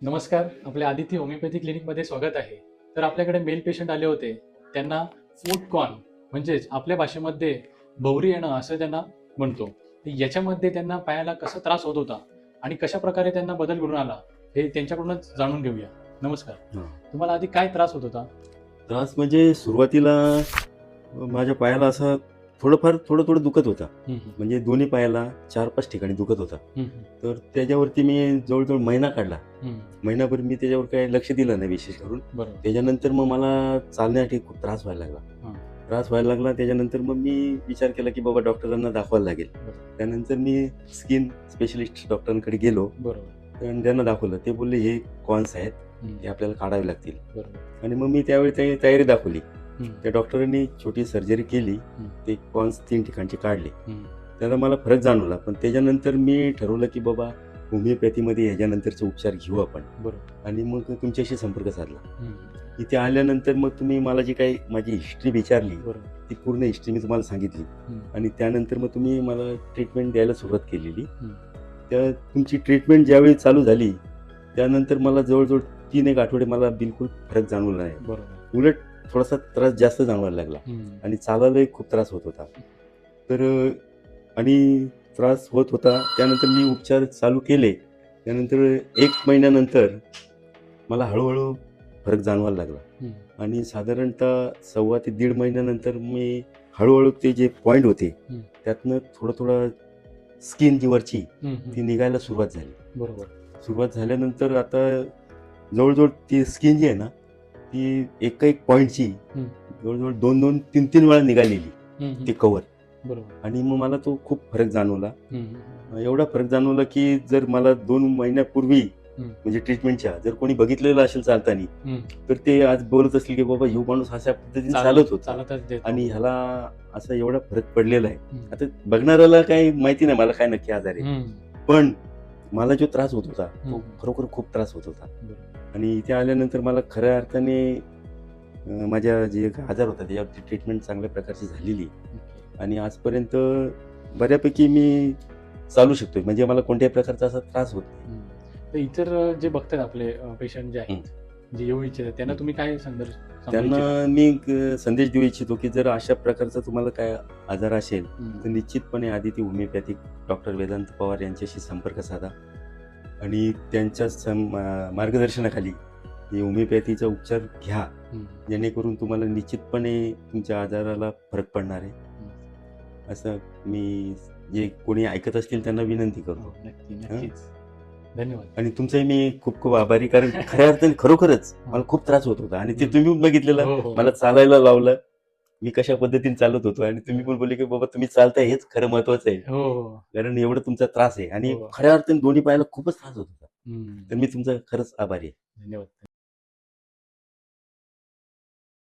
नमस्कार. आपल्या आदित्य होमिओपॅथी क्लिनिकमध्ये स्वागत आहे. तर आपल्याकडे मेल पेशंट आले होते. त्यांना फूट कॉर्न म्हणजेच आपल्या भाषेमध्ये भवरी येणं असं त्यांना म्हणतो. तर याच्यामध्ये त्यांना पायाला कसा त्रास होत होता आणि कशा प्रकारे त्यांना बदल घडून आला हे त्यांच्याकडूनच जाणून घेऊया. नमस्कार. हां. तुम्हाला आधी काय त्रास होत होता? त्रास म्हणजे सुरुवातीला माझ्या पायाला असं थोडं दुखत होता. हं, हं. म्हणजे दोन्ही पायाला 4-5 ठिकाणी दुखत होता. हं, हं. तर त्याच्यावरती मी जवळ-जवळ महिना काढला. हं. महिनाभर मी त्याच्यावर काही लक्ष दिलं नाही विशेष करून. बरोबर. त्याच्यानंतर मग मला चालण्यासाठी खूप त्रास व्हायला लागला. हां. त्रास व्हायला लागला त्याच्यानंतर मग मी विचार केला, की बाबा डॉक्टरांना दाखवायला लागेल. बरोबर. त्यानंतर मी स्किन स्पेशलिस्ट डॉक्टरांकडे गेलो बरोबर. आणि त्यांना दाखवलं. ते बोलले, "हे कॉन्स आहेत, हं. हे आपल्याला काढावे लागतील." बरोबर. आणि मग मी त्यावेळी तयारी दाखवली. हं. त्या डॉक्टरांनी छोटी सर्जरी केली. हं. ते कॉन्स 3 ठिकाणचे काढले. हं. त्याला मला फरक जाणवला. पण त्याच्यानंतर मी ठरवलं, की बाबा होमिओपॅथीमध्ये ह्याच्यानंतरचे उपचार घेऊ आपण. बरोबर. आणि मग तुमच्याशी संपर्क साधला. हं. इथे आल्यानंतर मग तुम्ही मला जी काही माझी हिस्ट्री विचारली, बरोबर. ती पूर्ण हिस्ट्री मी तुम्हाला सांगितली. हं. आणि त्यानंतर मग तुम्ही मला ट्रीटमेंट द्यायला सुरुवात केलेली. हं. त्या तुमची ट्रीटमेंट ज्यावेळी चालू झाली, त्यानंतर मला जवळ-जवळ 3-1 आठवडे मला बिलकुल फरक जाणवला नाही. बरोबर. उलट थोडासा त्रास जास्त जाणवायला लागला. हं. आणि चालायलाही खूप त्रास होत होता. तर आणि त्रास होत होता. त्यानंतर मी उपचार चालू केले. त्यानंतर 1 महिन्यानंतर मला हळू-हळू फरक जाणवायला लागला. हं. आणि साधारणतः 1.25 ते 1.5 महिन्यानंतर मी हळू-हळू ते जे पॉइंट होते, हं. त्यातनं थोडं स्किन जी वरची हं. ती हं. निघायला सुरुवात झाली. बरोबर. सुरुवात झाल्यानंतर आता जवळ-जवळ ती स्किन जी आहे ना, ती एक पॉइंटची हं. जवळ-जवळ 2-2, 3-3 वेळा निघालेली हं. हं. ते कव्हर. बरोबर. आणि मग मला तो खूप फरक जाणवला. हं. हं. एवढा फरक जाणवला, की जर मला 2 महिन्यापूर्वी हं. म्हणजे ट्रीटमेंटच्या जर कोणी बघितलेलं असेल चालताना, हं. तर ते आज बोलत असतील, की बाबा ह्यो माणूस अशा पद्धतीने चालत होता चालतच देतो. आणि ह्याला असा एवढा फरक पडलेला आहे. हं. आता बघणाऱ्याला काही माहिती नाही मला काय नक्की आजार आहे. हं. पण मला जो त्रास होत होता, तो हं. खरोखर खूप त्रास होत होता. बरोबर. आणि इथे आल्यानंतर मला खऱ्या अर्थाने माझ्या जे आजार होता त्याच्यावरती ट्रीटमेंट चांगल्या प्रकारची झालेली आणि आजपर्यंत बऱ्यापैकी मी चालू शकतोय. म्हणजे मला कोणत्याही प्रकारचा असा त्रास होत नाही. हं. तर इतर जे बघतात आपले पेशंट जे आहेत, जे येऊ इच्छितात त्यांना हं. तुम्ही काय सांगू इच्छिता? त्यांना मी एक संदेश देऊ इच्छितो, की जर अशा प्रकारचा तुम्हाला काय आजार असेल, हं. तर निश्चितपणे आदिती होमिओपॅथिक डॉक्टर वेदांत पवार यांच्याशी संपर्क साधा आणि त्यांच्या मार्गदर्शनाखाली हे होमिओपॅथीचा उपचार घ्या. हं. जेणेकरून तुम्हाला निश्चितपणे तुमच्या आजाराला फरक पडणार आहे. हं. असं मी जे कोणी ऐकत असतील त्यांना विनंती करतो. हो, नक्की, नक्कीच. धन्यवाद. आणि तुमचाही मी खूप आभारी, कारण खऱ्या अर्थाने खरोखरच मला खूप त्रास होत होता आणि ते तुम्ही बघितलेलं. हो, हो. मला चालायला लावलं. मी कशा पद्धतीने चालत होतो आणि तुम्ही पण बोलले, की बाबा तुम्ही चालताय हेच खरं महत्वाचं आहे. हो, हो. कारण एवढा तुमचा त्रास आहे आणि हो. खऱ्या अर्थाने दोन्ही पायाला खूपच त्रास होत होता. हं. तर मी तुमचा खरंच आभारी आहे. धन्यवाद.